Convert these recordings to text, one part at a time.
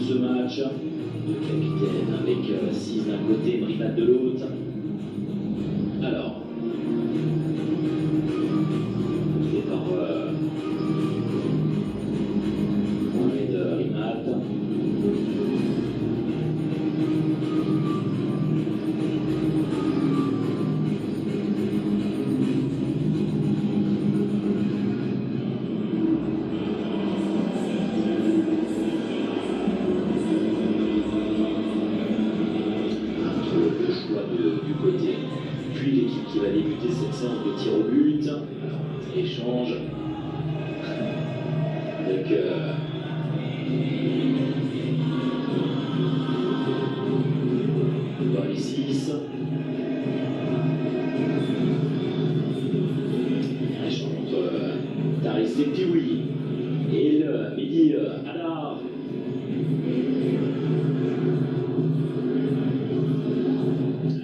ce match. Le capitaine avec 6 d'un côté, Brimat de l'autre. Alors, c'est par Mohamed Rimat. Du côté, puis l'équipe qui va débuter cette séance de tir au but. Alors, échange avec dans les 6. Échange entre Taris et Pioui et le Mehdi Hadar.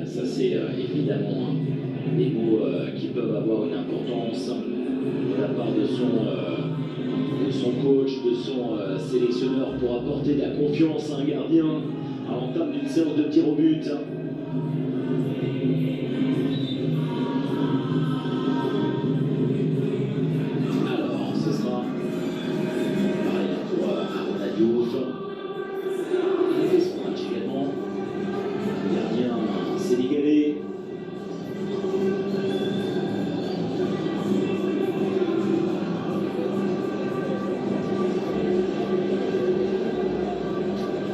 Ça c'est évidemment des mots qui peuvent avoir une importance de la part de son coach, de son sélectionneur pour apporter de la confiance à un gardien à l'entame d'une séance de tir au but. Alors, ce sera pareil pour Arona Diouf. Il a fait son match également. Gardien sénégalais.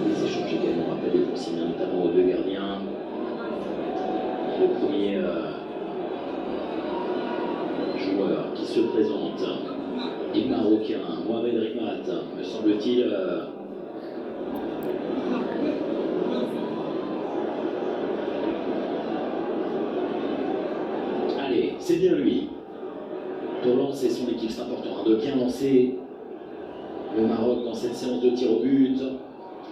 Les échanges également rappelés pour signer notamment aux 2 gardiens. Le premier joueur qui se présente est marocain, Mohamed Rimat, me semble-t-il. Allez, c'est bien lui. Pour lancer son équipe, c'est important de bien lancer le Maroc dans cette séance de tir au but.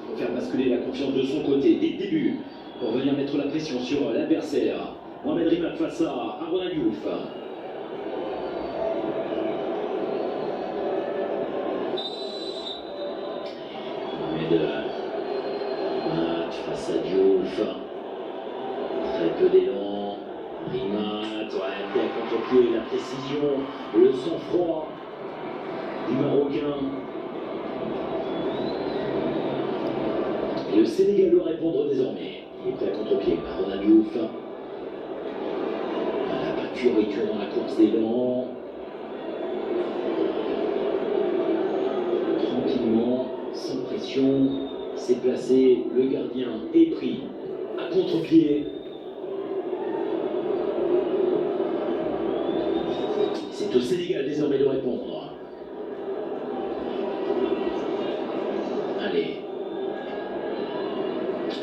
Pour faire basculer la confiance de son côté dès le début, pour venir mettre la pression sur l'adversaire. Mohamed Rimat face à Arona Diouf. Mohamed Rimat face à Diouf. Très peu d'élan. Rimat, ouais, bien contre-pied, la précision, le sang-froid du Marocain. Et le Sénégal doit répondre désormais. Il est prêt à contre-pied. Arona Diouf. La maturité dans la course d'élan. Tranquillement, sans pression, c'est placé. Le gardien est pris à contre-pied. C'est au Sénégal désormais de répondre. Allez.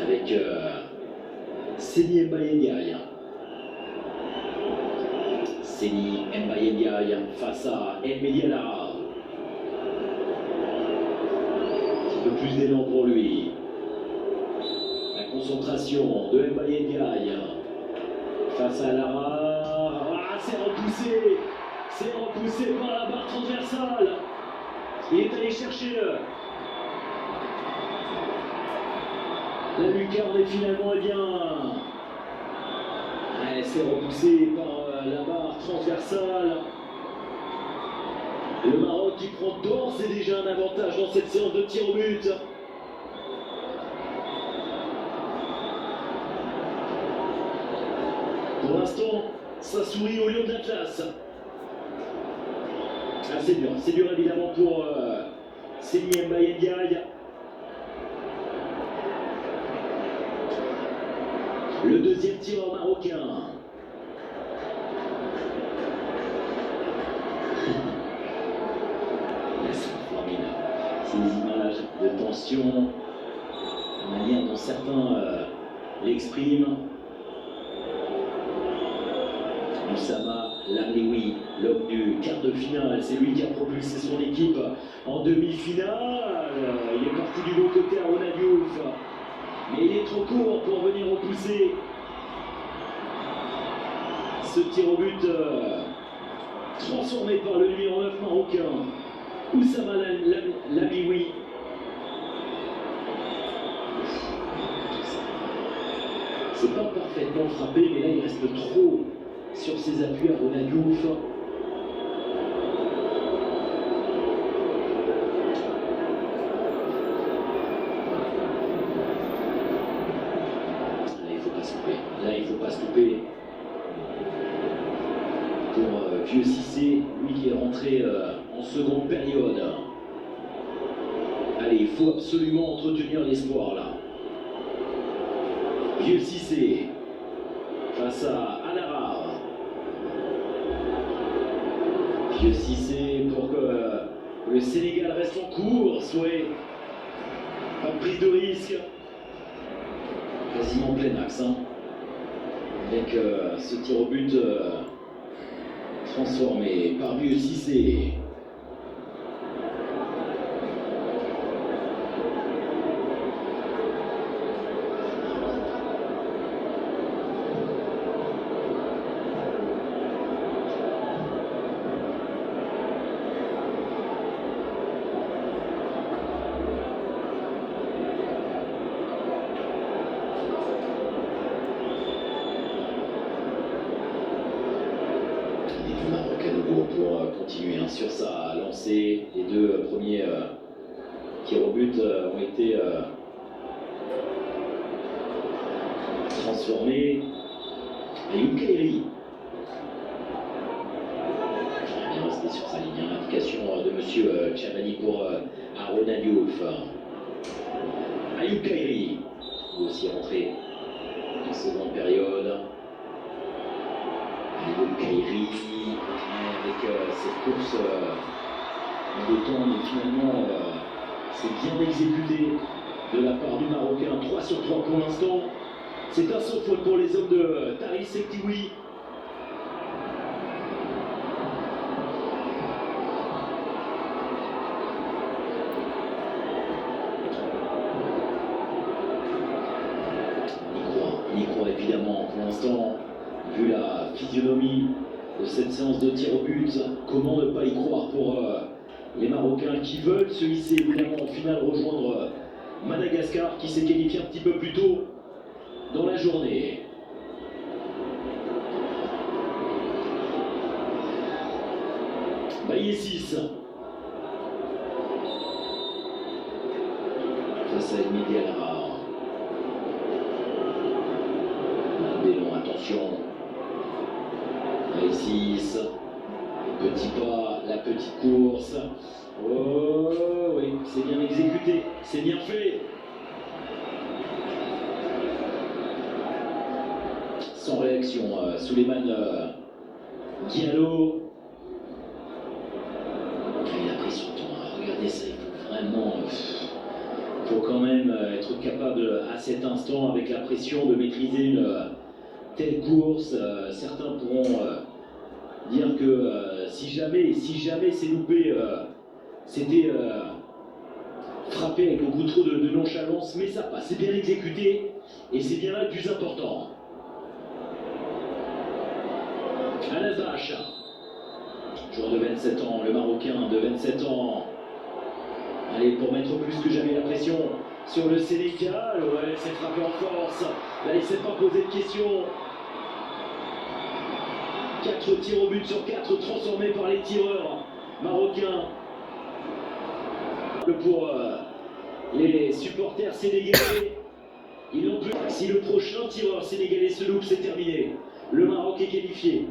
Avec Seny Mbaye Ndiaye. Seny Mbaye Ndiaye face à El Mediala. Un petit peu plus d'élan pour lui. La concentration de Mbaye Ndiaye face à Lara. Ah, c'est repoussé. C'est repoussé par la barre transversale. Il est allé chercher la lucarne et finalement, eh bien, c'est repoussé par la barre transversale. Le Maroc qui prend d'ores et déjà un avantage dans cette séance de tir au but. Pour l'instant, ça sourit au lion de l'Atlas. Ah, c'est dur évidemment pour Seny Mbaye Ndiaye. Le deuxième tireur marocain. C'est formidable. Ces images de tension, la manière dont certains l'expriment. Oussama Lamleoui, l'homme du quart de finale, c'est lui qui a propulsé son équipe en demi-finale. Il est parti du bon côté à Arona Diouf, mais il est trop court pour venir repousser ce tir au but transformé par le numéro 9 marocain, Oussama Lamleoui. c'est pas parfaitement frappé, mais là il reste trop sur ses appuis à Ronald Diouf. Là il faut pas se couper. Là il faut pas se couper. Pour Vieux Cissé, lui qui est rentré en seconde période. Allez, il faut absolument entretenir l'espoir là. Vieux Cissé face à Alara. Vieux Cissé pour que le Sénégal reste en course, ouais. Pas de prise de risque. Quasiment plein axe, hein. Avec ce tir au but transformé par Vieux Cissé. Pour continuer sur sa lancée. Les deux premiers tirs au but ont été transformés. Ayoub Kairi. Bien resté sur sa ligne. Indication de monsieur Tchabani pour Arona Diouf. Ayoub Kairi, aussi rentré en seconde période. Ayoub Kairi avec cette course en deux temps, mais finalement c'est bien exécuté de la part du Marocain. 3 sur 3 pour l'instant. C'est un sans faute pour les hommes de Taris Sektiwi. On y croit évidemment pour l'instant, vu la physionomie de cette séance de tir au but. Comment ne pas y croire pour les Marocains qui veulent se hisser évidemment en finale, rejoindre Madagascar qui s'est qualifié un petit peu plus tôt dans la journée. Bailly 6 face à Elmi Diarra. Bellon, attention. Bailly 6. Petit pas, la petite course. Oh oui, c'est bien exécuté, c'est bien fait. Sans réaction, Souleymane Diallo. Il a pris son temps, regardez ça, il faut vraiment... Il faut quand même être capable à cet instant, avec la pression, de maîtriser une telle course. Certains pourront dire que si jamais c'est loupé, c'était frappé avec beaucoup trop de nonchalance, mais ça passe, c'est bien exécuté, et c'est bien là le plus important. Alazache, joueur de 27 ans, le Marocain de 27 ans. Allez, pour mettre plus que jamais la pression sur le Sénégal. Ouais, c'est frappé en force. Là, il ne s'est pas posé de questions. 4 tirs au but sur 4 transformés par les tireurs marocains. Pour les supporters sénégalais, ils n'ont plus. Si le prochain tireur sénégalais se loupe, c'est terminé. Le Maroc est qualifié.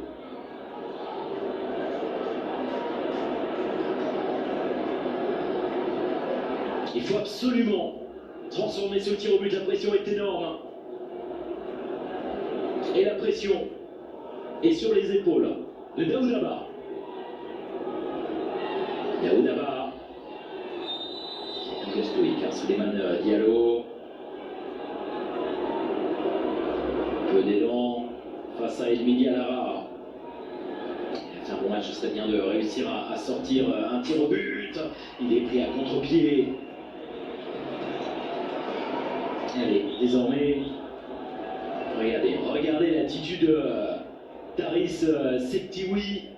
Il faut absolument transformer ce tir au but. La pression est énorme. Et la pression est sur les épaules de Daoudaba. Daoudaba. Un peu stoïque, hein, Souleymane Diallo. Un peu d'élan face à Elmi Diarra. Il a fait un bon match, ce serait bien de réussir à sortir un tir au but. Il est pris à contre-pied. Allez, désormais, regardez l'attitude de Taris Sektiwi.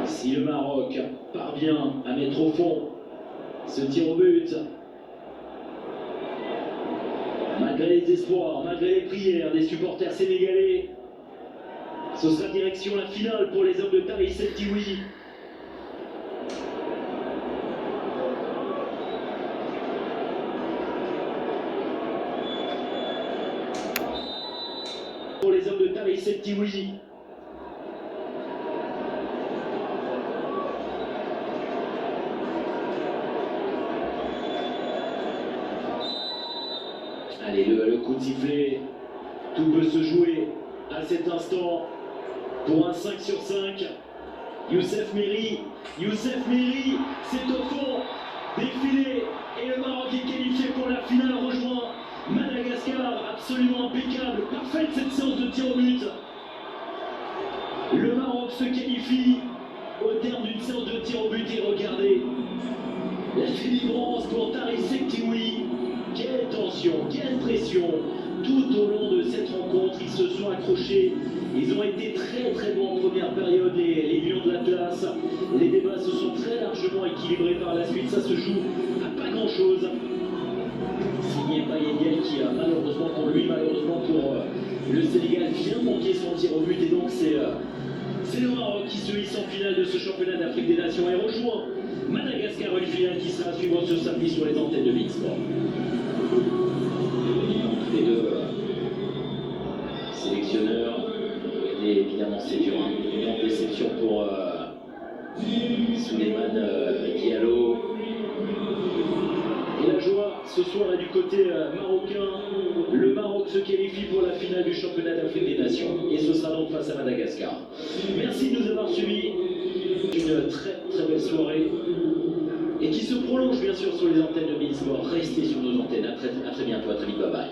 Si le Maroc parvient à mettre au fond ce tir au but. Malgré les espoirs, malgré les prières des supporters sénégalais, ce sera direction la finale pour les hommes de Taris El Tiwi. Pour les hommes de Taris El Tiwi. Allez, le coup de sifflet, tout peut se jouer à cet instant pour un 5 sur 5. Youssef Merri, c'est au fond, défilé, et le Maroc est qualifié pour la finale, rejoint Madagascar, absolument impeccable, parfaite cette séance de tir au but. Le Maroc se qualifie au terme d'une séance de tir au but et regardez la délivrance pour Taris El Tiwi. Quelle tension, quelle pression tout au long de cette rencontre. Ils se sont accrochés, ils ont été très bons en première période, les Lions de l'Atlas. Les débats se sont très largement équilibrés par la suite, ça se joue à pas grand chose. Signé Payet qui a malheureusement pour lui, malheureusement pour le Sénégal, vient de manquer son tir au but, et donc c'est le Maroc qui se hisse en finale de ce championnat d'Afrique des Nations et rejoint Madagascar, une finale qui sera à suivre ce samedi sur les antennes de Beansport. Les deux sélectionneurs, et évidemment c'est dur, une grande déception pour Souleymane Diallo. Et la joie ce soir est du côté marocain. Le Maroc se qualifie pour la finale du championnat d'Afrique des Nations et ce sera donc face à Madagascar. Merci de nous avoir suivis. Une très belle soirée et qui se prolonge bien sûr sur les antennes de Beansport. Restez sur nos antennes. À très bientôt, à très vite, bye bye.